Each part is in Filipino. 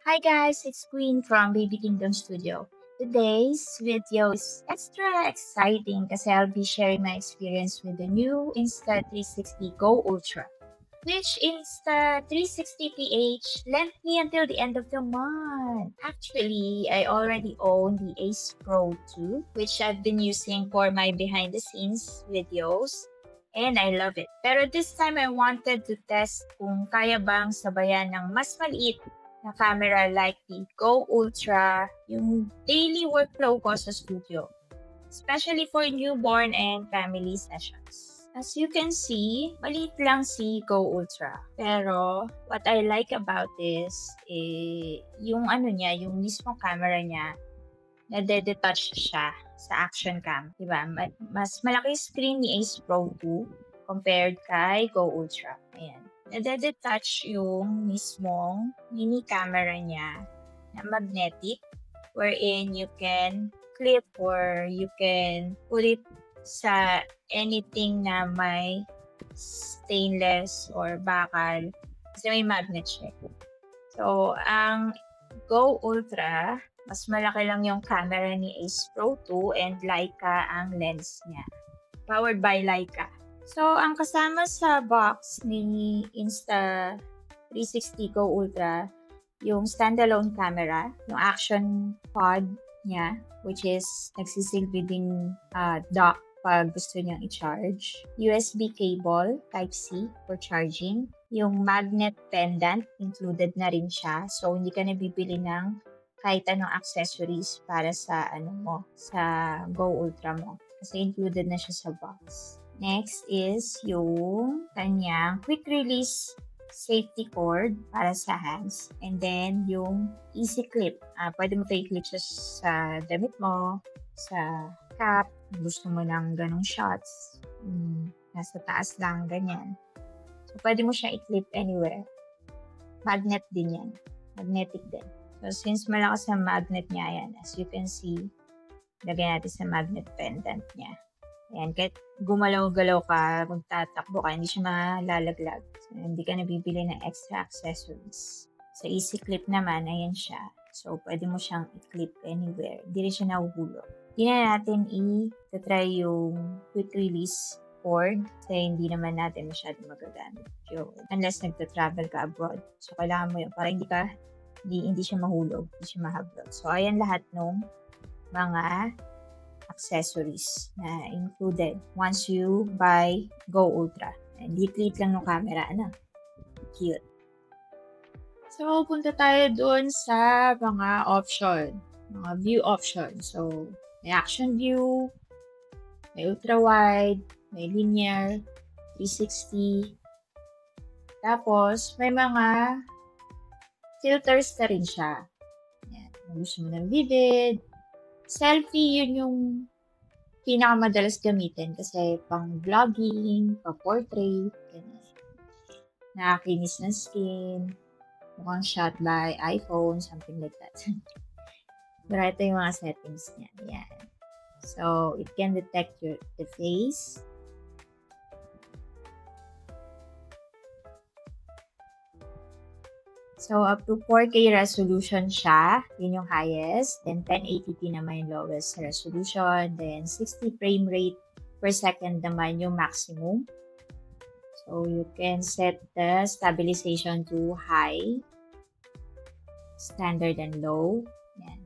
Hi guys, it's Queen from Baby Kingdom Studio. Today's video is extra exciting kasi I'll be sharing my experience with the new Insta360 Go Ultra, which Insta360 PH lent me until the end of the month. Actually, I already own the Ace Pro 2, which I've been using for my behind the scenes videos. And I love it. Pero this time I wanted to test kung kaya bang sabayan ng mas maliit na camera like the Go Ultra yung daily workflow ko sa studio, especially for newborn and family sessions. As you can see, maliit lang si Go Ultra. Pero what I like about this yung yung mismong camera niya, nade-detach siya sa action cam, diba? Mas malaki screen ni Ace Pro 2 compared kay Go Ultra. Ayan. Nade-detach yung mismong mini camera niya na magnetic, wherein you can clip or you can put it sa anything na may stainless or bakal kasi may magnet siya. So, ang Go Ultra, mas malaki lang yung camera ni Ace Pro 2 and Leica ang lens niya. Powered by Leica. So, ang kasama sa box ni Insta360 Go Ultra, yung standalone camera, yung action pod niya, which is nagsisilbi ding dock pag gusto niyang i-charge. USB cable, Type-C for charging. Yung magnet pendant, included na rin siya. So, hindi ka nabibili ng kahit anong accessories para sa sa Go Ultra mo. Kasi included na siya sa box. Next is yung kanyang quick release safety cord para sa hands. And then yung easy clip. Pwede mo ito i-clip sa damit mo, sa cap. Gusto mo ng ganong shots. Nasa taas lang, ganyan. So, pwede mo siya i-clip anywhere. Magnet din yan. Magnetic din. So, since malakas ang magnet niya, yan, as you can see, lagyan natin sa magnet pendant niya. Ayan, kahit gumalaw-galaw ka, magtatakbo ka, hindi siya malalaglag. So, hindi ka nabibili ng extra accessories. Sa easy clip naman, ayan siya. So, pwede mo siyang i-clip anywhere. Hindi rin siya nahuhulog. Hindi na natin i-try yung quick release cord kasi hindi naman natin masyadong magagamit yun. Unless nagta-travel ka abroad. So, kailangan mo yun para hindi siya mahulog, hindi siya mahablog. So, ayan lahat ng mga accessories na included once you buy Go Ultra. And liit lang ng camera, cute. So, punta tayo dun sa mga option, mga view option. So, may action view, may ultra-wide, may linear, 360. Tapos, may mga filters na rin siya. Yan. Kung gusto mo ng vivid, selfie, yun yung pinakamadalas gamitin kasi pang vlogging, pang portrait, ganyan. Nakakinis ng skin, mukhang shot by iPhone, something like that. Pero ito yung mga settings niya. Yan. So, it can detect the face. So, up to 4K resolution siya. Yun yung highest. Then, 1080p naman yung lowest resolution. Then, 60 frame rate per second naman yung maximum. So, you can set the stabilization to high, standard, and low. Yan.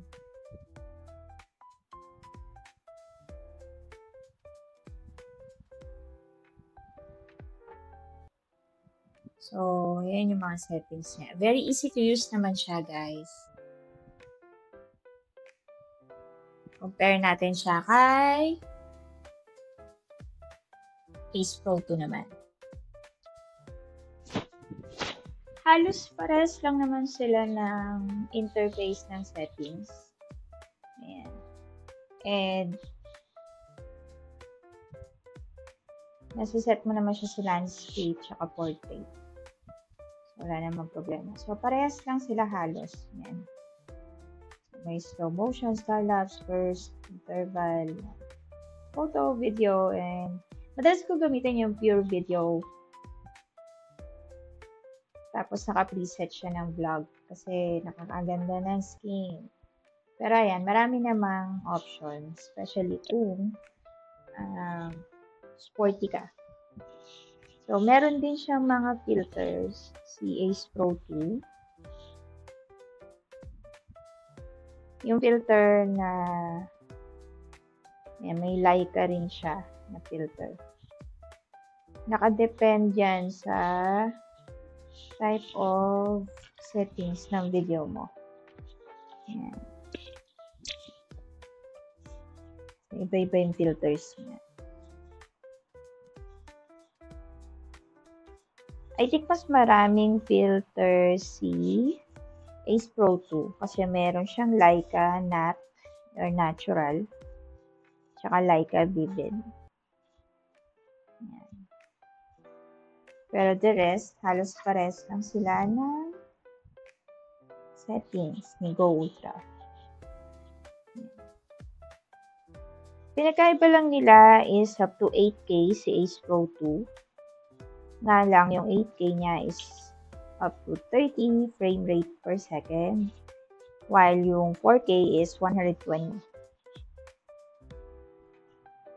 So, yan yung mga settings niya. Very easy to use naman siya, guys. Compare natin siya kay Ace Pro 2 naman. Halos pares lang naman sila ng interface ng settings. Ayan. And nasiset mo naman siya sa landscape tsaka portrait. Wala namang problema. So, parehas lang sila halos. Yan. So, may slow motion, starlapse, burst, interval, photo, video, and madalas ko gamitin yung pure video. Tapos, naka-preset siya ng vlog kasi nakakaganda ng skin. Pero ayan, marami namang options, especially kung sporty ka. So, meron din siyang mga filters, si Ace Pro 2. Yung filter na may Leica rin siya na filter. Nakadepend yan sa type of settings ng video mo. Ayan. So, iba-iba yung filters niya. I think mas maraming filters si Ace Pro 2 kasi meron siyang Leica Nat or Natural tsaka Leica Vivid. Ayan. Pero the rest, halos pares lang sila ng settings ni Go Ultra. Pinakaiba lang nila is up to 8K si Ace Pro 2. Nga lang, yung 8K niya is up to 30 frame rate per second, while yung 4K is 120.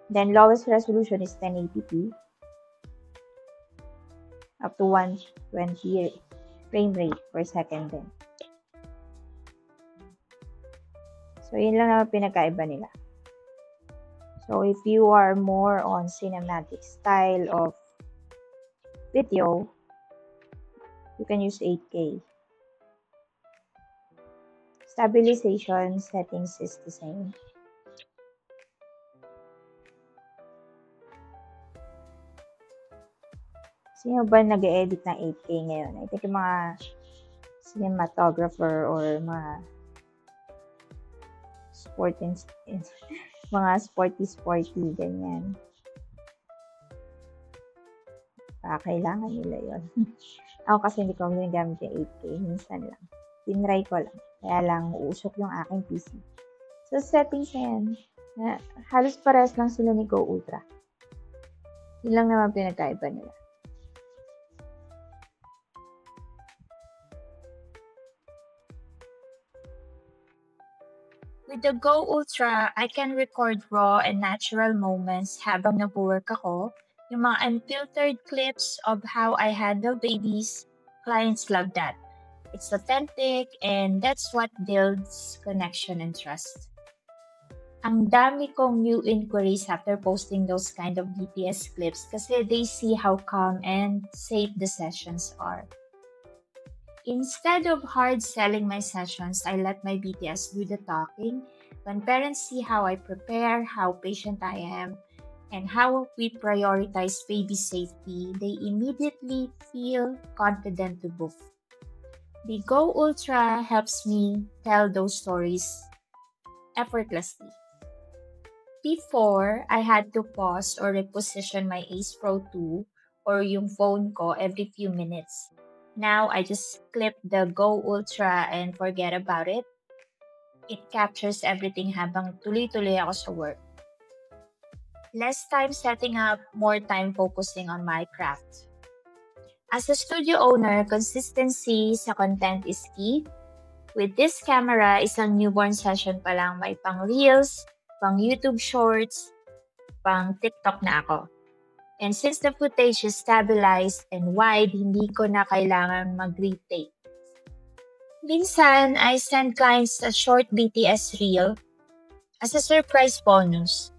Then, lowest resolution is 1080p, up to 120 frame rate per second din. So, yun lang naman pinagkaiba nila. So, if you are more on cinematic style of video, you can use 8K. Stabilization settings is the same. Sino ba nag-edit ng 8K ngayon? I think yung mga cinematographer or mga mga sporty, ganyan. Kailangan nila yon. Ako kasi hindi ko ginagamit yung 8K. Minsan lang. Tinry ko lang. Kaya lang uusok yung aking PC. So, settings yan. Halos pares lang sila ni Go Ultra. Yun lang naman pinagkaiba nila. With the Go Ultra, I can record raw and natural moments habang nag-work ako. Yung mga unfiltered clips of how I handle babies, clients love that. It's authentic and that's what builds connection and trust. Ang dami kong new inquiries after posting those kind of BTS clips kasi they see how calm and safe the sessions are. Instead of hard selling my sessions, I let my BTS do the talking. When parents see how I prepare, how patient I am, and how we prioritize baby safety, they immediately feel confident to book. The Go Ultra helps me tell those stories effortlessly. Before, I had to pause or reposition my Ace Pro 2 or yung phone ko every few minutes. Now, I just clip the Go Ultra and forget about it. It captures everything habang tuloy-tuloy ako sa work. Less time setting up, more time focusing on my craft. As a studio owner, consistency sa content is key. With this camera, isang newborn session pa lang may pang Reels, pang YouTube Shorts, pang TikTok na ako. And since the footage is stabilized and wide, hindi ko na kailangan mag-retake. Minsan, I send clients a short BTS reel as a surprise bonus.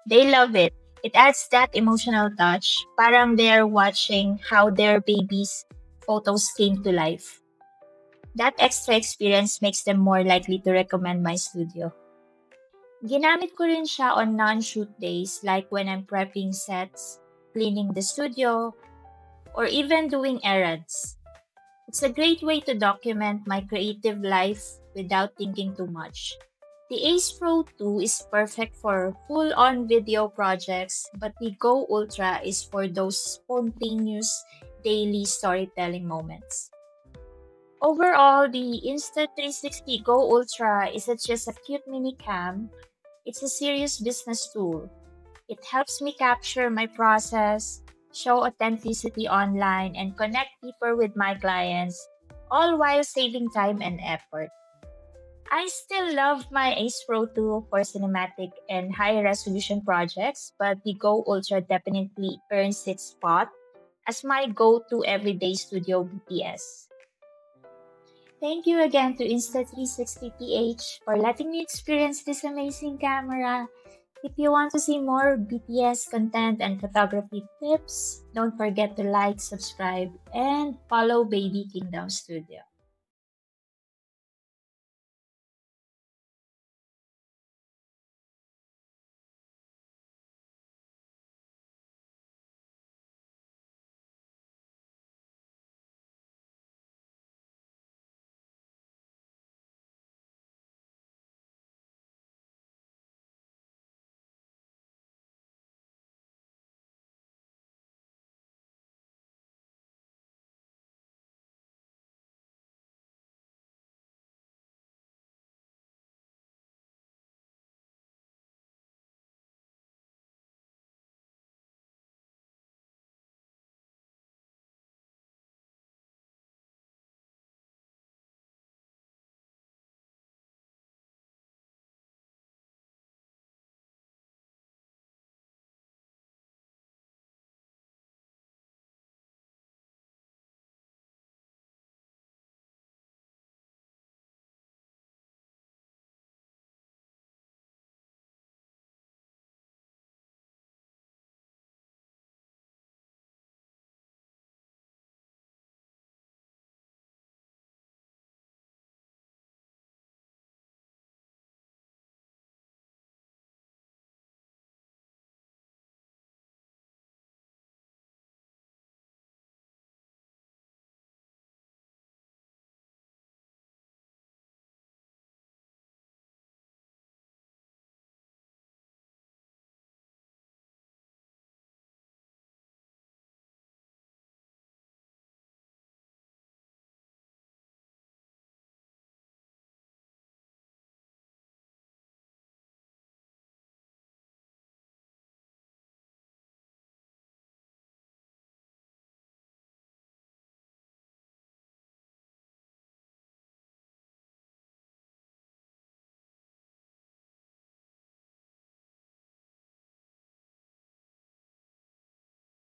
They love it. It adds that emotional touch. Parang they're watching how their baby's photos came to life. That extra experience makes them more likely to recommend my studio. Ginamit ko rin siya on non-shoot days like when I'm prepping sets, cleaning the studio, or even doing errands. It's a great way to document my creative life without thinking too much. The Ace Pro 2 is perfect for full-on video projects, but the Go Ultra is for those spontaneous daily storytelling moments. Overall, the Insta360 Go Ultra isn't just a cute mini cam, it's a serious business tool. It helps me capture my process, show authenticity online, and connect deeper with my clients all while saving time and effort. I still love my Ace Pro 2 for cinematic and high resolution projects, but the Go Ultra definitely earns its spot as my go to everyday studio BTS. Thank you again to Insta360PH for letting me experience this amazing camera. If you want to see more BTS content and photography tips, don't forget to like, subscribe, and follow Baby Kingdom Studio.